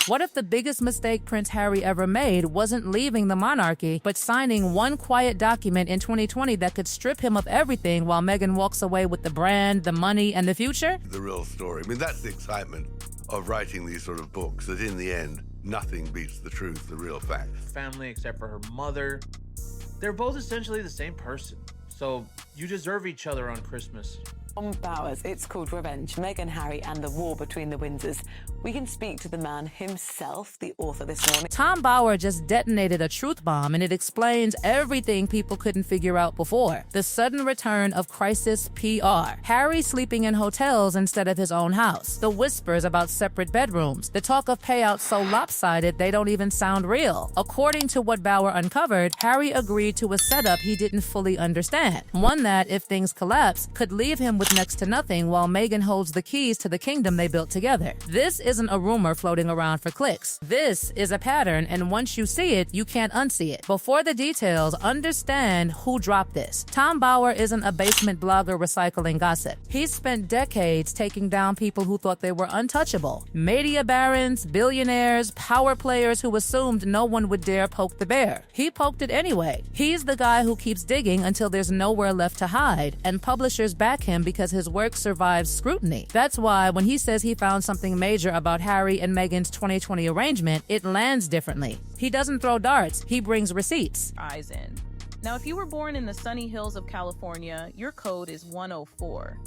What if the biggest mistake Prince Harry ever made wasn't leaving the monarchy, but signing one quiet document in 2020 that could strip him of everything while Meghan walks away with the brand, the money, and the future? The real story. I mean, that's the excitement of writing these sort of books, that in the end, nothing beats the truth, the real facts. Family, except for her mother, they're both essentially the same person. So you deserve each other on Christmas. Tom Bowers, it's called Revenge, Meghan, Harry and the War Between the Windsors. We can speak to the man himself, the author, this morning. Tom Bauer just detonated a truth bomb, and it explains everything people couldn't figure out before. The sudden return of crisis PR. Harry sleeping in hotels instead of his own house. The whispers about separate bedrooms. The talk of payouts so lopsided they don't even sound real. According to what Bauer uncovered, Harry agreed to a setup he didn't fully understand. One that, if things collapse, could leave him with next to nothing while Meghan holds the keys to the kingdom they built together. This isn't a rumor floating around for clicks. This is a pattern, and once you see it, you can't unsee it. Before the details, understand who dropped this. Tom Bauer isn't a basement blogger recycling gossip. He's spent decades taking down people who thought they were untouchable. Media barons, billionaires, power players who assumed no one would dare poke the bear. He poked it anyway. He's the guy who keeps digging until there's nowhere left to hide, and publishers back him because his work survives scrutiny. That's why when he says he found something major about Harry and Meghan's 2020 arrangement, it lands differently. He doesn't throw darts, he brings receipts. Eyes in. Now, if you were born in the sunny hills of California, your code is 104.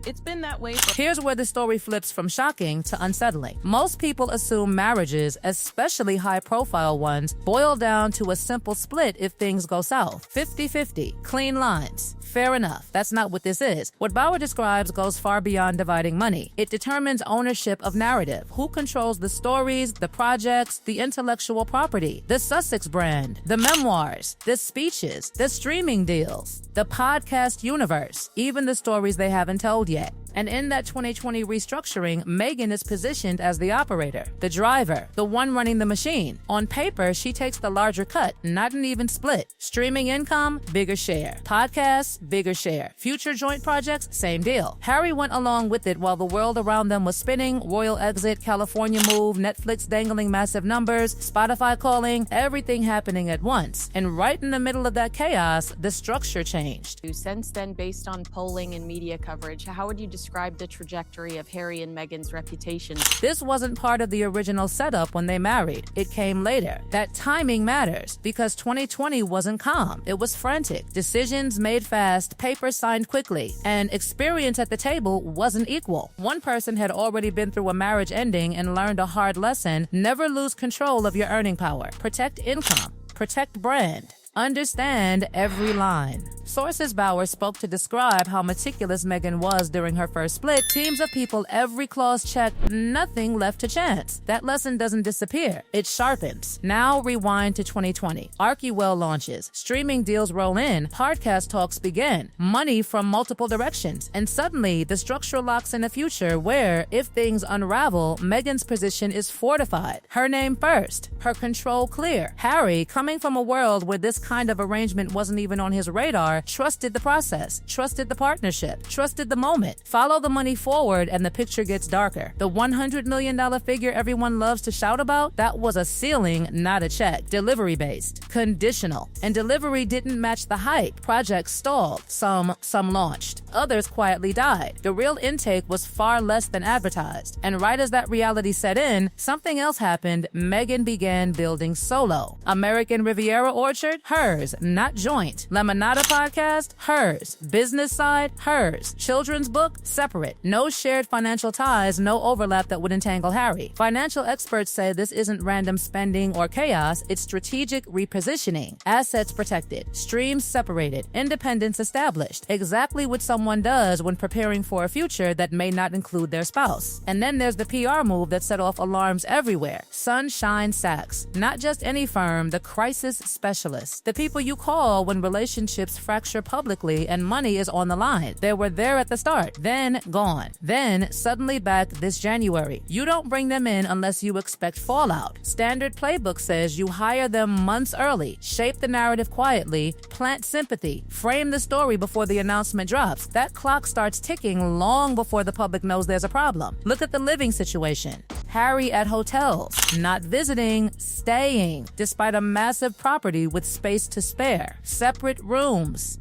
It's been that way for— Here's where the story flips from shocking to unsettling. Most people assume marriages, especially high-profile ones, boil down to a simple split if things go south. 50-50, clean lines. Fair enough. That's not what this is. What Bauer describes goes far beyond dividing money. It determines ownership of narrative. Who controls the stories, the projects, the intellectual property, the Sussex brand, the memoirs, the speeches, the streaming deals, the podcast universe, even the stories they haven't told yet. And in that 2020 restructuring, Meghan is positioned as the operator, the driver, the one running the machine. On paper, she takes the larger cut, not an even split. Streaming income, bigger share. Podcasts, bigger share. Future joint projects, same deal. Harry went along with it while the world around them was spinning, royal exit, California move, Netflix dangling massive numbers, Spotify calling, everything happening at once. And right in the middle of that chaos, the structure changed. Since then, based on polling and media coverage, how would you describe the trajectory of Harry and Meghan's reputation? This wasn't part of the original setup when they married. It came later. That timing matters because 2020 wasn't calm. It was frantic. Decisions made fast, papers signed quickly, and experience at the table wasn't equal. One person had already been through a marriage ending and learned a hard lesson: never lose control of your earning power. Protect income. Protect brand. Understand every line. Sources Bauer spoke to describe how meticulous Meghan was during her first split. Teams of people, every clause checked, nothing left to chance. That lesson doesn't disappear. It sharpens. Now rewind to 2020. ArchiWell launches. Streaming deals roll in. Podcast talks begin. Money from multiple directions. And suddenly, the structure locks in a future where, if things unravel, Meghan's position is fortified. Her name first. Her control clear. Harry, coming from a world where this kind of arrangement wasn't even on his radar, trusted the process, trusted the partnership, trusted the moment. Follow the money forward and the picture gets darker. The $100 million figure everyone loves to shout about, that was a ceiling, not a check. Delivery-based, conditional. And delivery didn't match the hype. Projects stalled. Some launched. Others quietly died. The real intake was far less than advertised. And right as that reality set in, something else happened. Meghan began building solo. American Riviera Orchard, hers, not joint. Lemonada podcast, hers. Business side, hers. Children's book, separate. No shared financial ties, no overlap that would entangle Harry. Financial experts say this isn't random spending or chaos, it's strategic repositioning. Assets protected, streams separated, independence established. Exactly what someone does when preparing for a future that may not include their spouse. And then there's the PR move that set off alarms everywhere. Sunshine Sachs. Not just any firm, the crisis specialist. The people you call when relationships fracture publicly and money is on the line. They were there at the start, then gone. Then suddenly back this January. You don't bring them in unless you expect fallout. Standard playbook says you hire them months early, shape the narrative quietly, plant sympathy, frame the story before the announcement drops. That clock starts ticking long before the public knows there's a problem. Look at the living situation. Harry at hotels, not visiting, staying, despite a massive property with space to spare, separate rooms,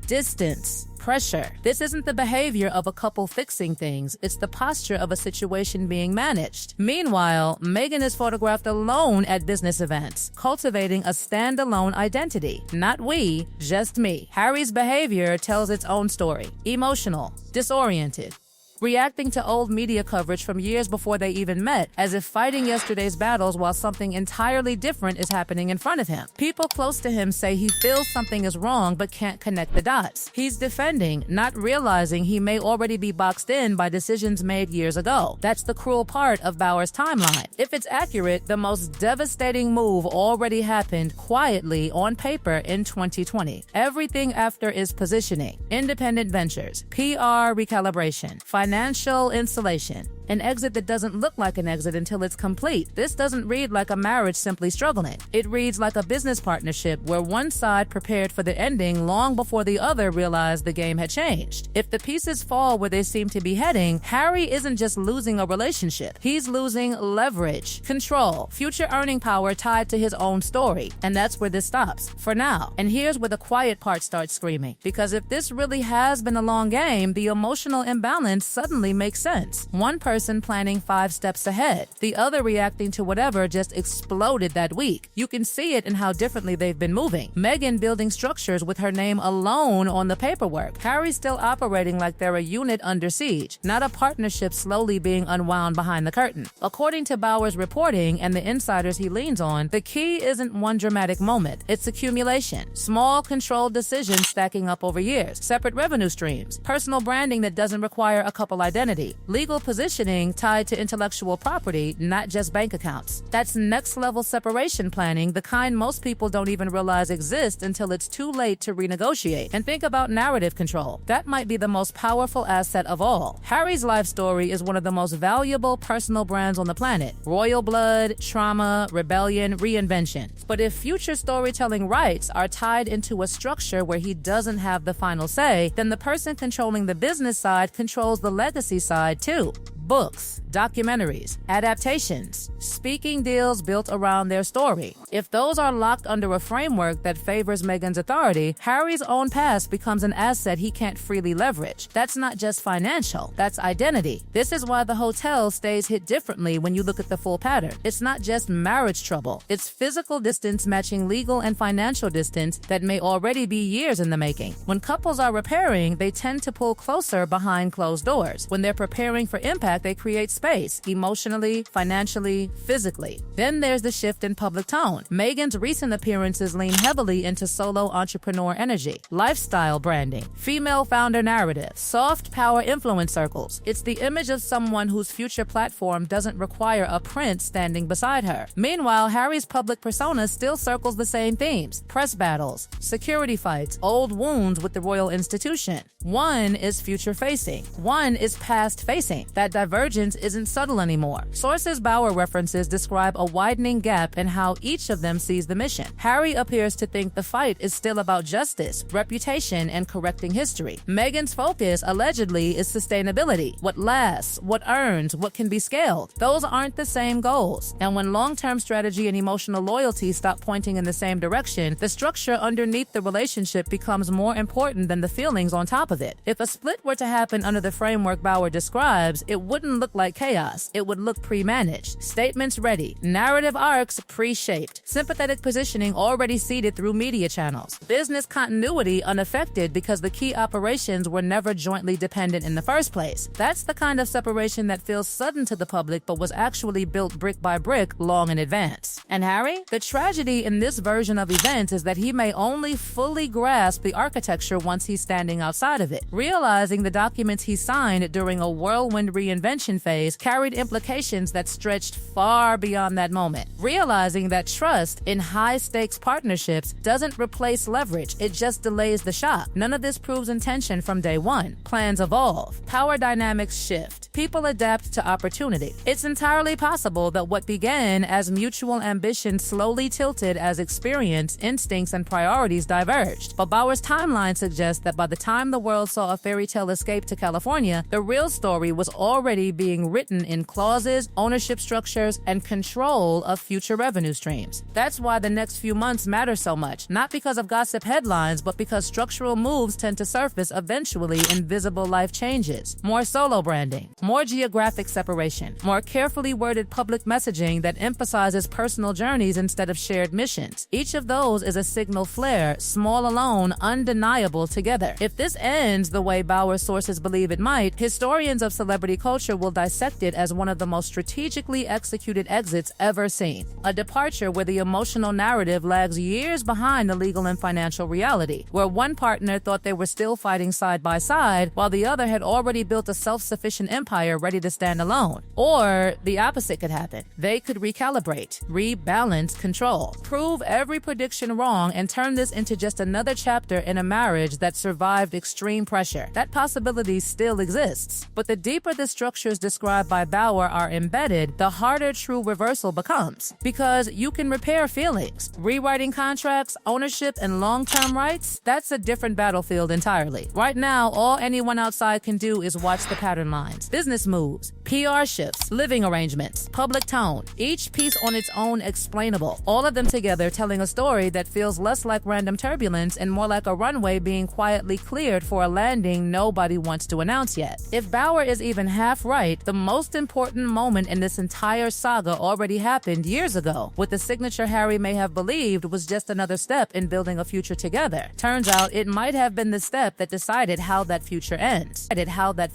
distance, pressure. This isn't the behavior of a couple fixing things, it's the posture of a situation being managed. Meanwhile, Meghan is photographed alone at business events, cultivating a standalone identity. Not we, just me. Harry's behavior tells its own story. Emotional, disoriented, reacting to old media coverage from years before they even met, as if fighting yesterday's battles while something entirely different is happening in front of him. People close to him say he feels something is wrong but can't connect the dots. He's defending, not realizing he may already be boxed in by decisions made years ago. That's the cruel part of Bauer's timeline. If it's accurate, the most devastating move already happened quietly on paper in 2020. Everything after is positioning, independent ventures, PR recalibration, financial insulation, an exit that doesn't look like an exit until it's complete. This doesn't read like a marriage simply struggling. It reads like a business partnership where one side prepared for the ending long before the other realized the game had changed. If the pieces fall where they seem to be heading, Harry isn't just losing a relationship. He's losing leverage, control, future earning power tied to his own story. And that's where this stops, for now. And here's where the quiet part starts screaming. Because if this really has been a long game, the emotional imbalance suddenly makes sense. One person planning 5 steps ahead, the other reacting to whatever just exploded that week. You can see it in how differently they've been moving. Meghan building structures with her name alone on the paperwork. Harry's still operating like they're a unit under siege, not a partnership slowly being unwound behind the curtain. According to Bauer's reporting and the insiders he leans on, the key isn't one dramatic moment. It's accumulation. Small, controlled decisions stacking up over years. Separate revenue streams. Personal branding that doesn't require a couple identity. Legal positioning tied to intellectual property, not just bank accounts. That's next-level separation planning, the kind most people don't even realize exists until it's too late to renegotiate. And think about narrative control. That might be the most powerful asset of all. Harry's life story is one of the most valuable personal brands on the planet. Royal blood, trauma, rebellion, reinvention. But if future storytelling rights are tied into a structure where he doesn't have the final say, then the person controlling the business side controls the legacy side too. Books, documentaries, adaptations, speaking deals built around their story. If those are locked under a framework that favors Meghan's authority, Harry's own past becomes an asset he can't freely leverage. That's not just financial, that's identity. This is why the hotel stays hit differently when you look at the full pattern. It's not just marriage trouble, it's physical distance matching legal and financial distance that may already be years in the making. When couples are repairing, they tend to pull closer behind closed doors. When they're preparing for impact, they create space, emotionally, financially, physically. Then there's the shift in public tone. Meghan's recent appearances lean heavily into solo entrepreneur energy, lifestyle branding, female founder narrative, soft power influence circles. It's the image of someone whose future platform doesn't require a prince standing beside her. Meanwhile, Harry's public persona still circles the same themes: press battles, security fights, old wounds with the royal institution. One is future-facing, one is past-facing. That divergence isn't subtle anymore. Sources Bauer references describe a widening gap in how each of them sees the mission. Harry appears to think the fight is still about justice, reputation, and correcting history. Meghan's focus, allegedly, is sustainability. What lasts, what earns, what can be scaled. Those aren't the same goals. And when long-term strategy and emotional loyalty stop pointing in the same direction, the structure underneath the relationship becomes more important than the feelings on top of it. If a split were to happen under the framework Bauer describes, it wouldn't look like chaos. It would look pre-managed. Statements ready. Narrative arcs pre-shaped. Sympathetic positioning already seeded through media channels. Business continuity unaffected because the key operations were never jointly dependent in the first place. That's the kind of separation that feels sudden to the public but was actually built brick by brick long in advance. And Harry? The tragedy in this version of events is that he may only fully grasp the architecture once he's standing outside of it, realizing the documents he signed during a whirlwind reinvention phase carried implications that stretched far beyond that moment. Realizing that trust in high-stakes partnerships doesn't replace leverage, it just delays the shock. None of this proves intention from day one. Plans evolve. Power dynamics shift. People adapt to opportunity. It's entirely possible that what began as mutual ambition slowly tilted as experience, instincts, and priorities diverged. But Bauer's timeline suggests that by the time the world saw a fairy tale escape to California, the real story was already being written in clauses, ownership structures, and control of future revenue streams. That's why the next few months matter so much, not because of gossip headlines, but because structural moves tend to surface eventually in visible life changes. More solo branding, more geographic separation, more carefully worded public messaging that emphasizes personal journeys instead of shared missions. Each of those is a signal flare, small alone, undeniable together. If this ends the way Bauer sources believe it might, historians of celebrity culture will dissect it as one of the most strategically executed exits ever seen. A departure where the emotional narrative lags years behind the legal and financial reality, where one partner thought they were still fighting side by side while the other had already built a self-sufficient empire ready to stand alone. Or the opposite could happen. They could recalibrate, rebalance control, prove every prediction wrong, and turn this into just another chapter in a marriage that survived extreme pressure. That possibility still exists. But the deeper the structures described by Bauer are embedded, the harder true reversal becomes. Because you can repair feelings. Rewriting contracts, ownership, and long-term rights, that's a different battlefield entirely. Right now, all anyone outside can do is watch the pattern lines. Business moves, PR shifts, living arrangements, public tone, each piece on its own explainable. All of them together telling a story that feels less like random turbulence and more like a runway being quietly cleared for a landing nobody wants to announce yet. If Bauer is even half right, the most important moment in this entire saga already happened years ago. What the signature Harry may have believed was just another step in building a future together. Turns out it might have been the step that decided how that future ends. How that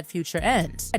future ends.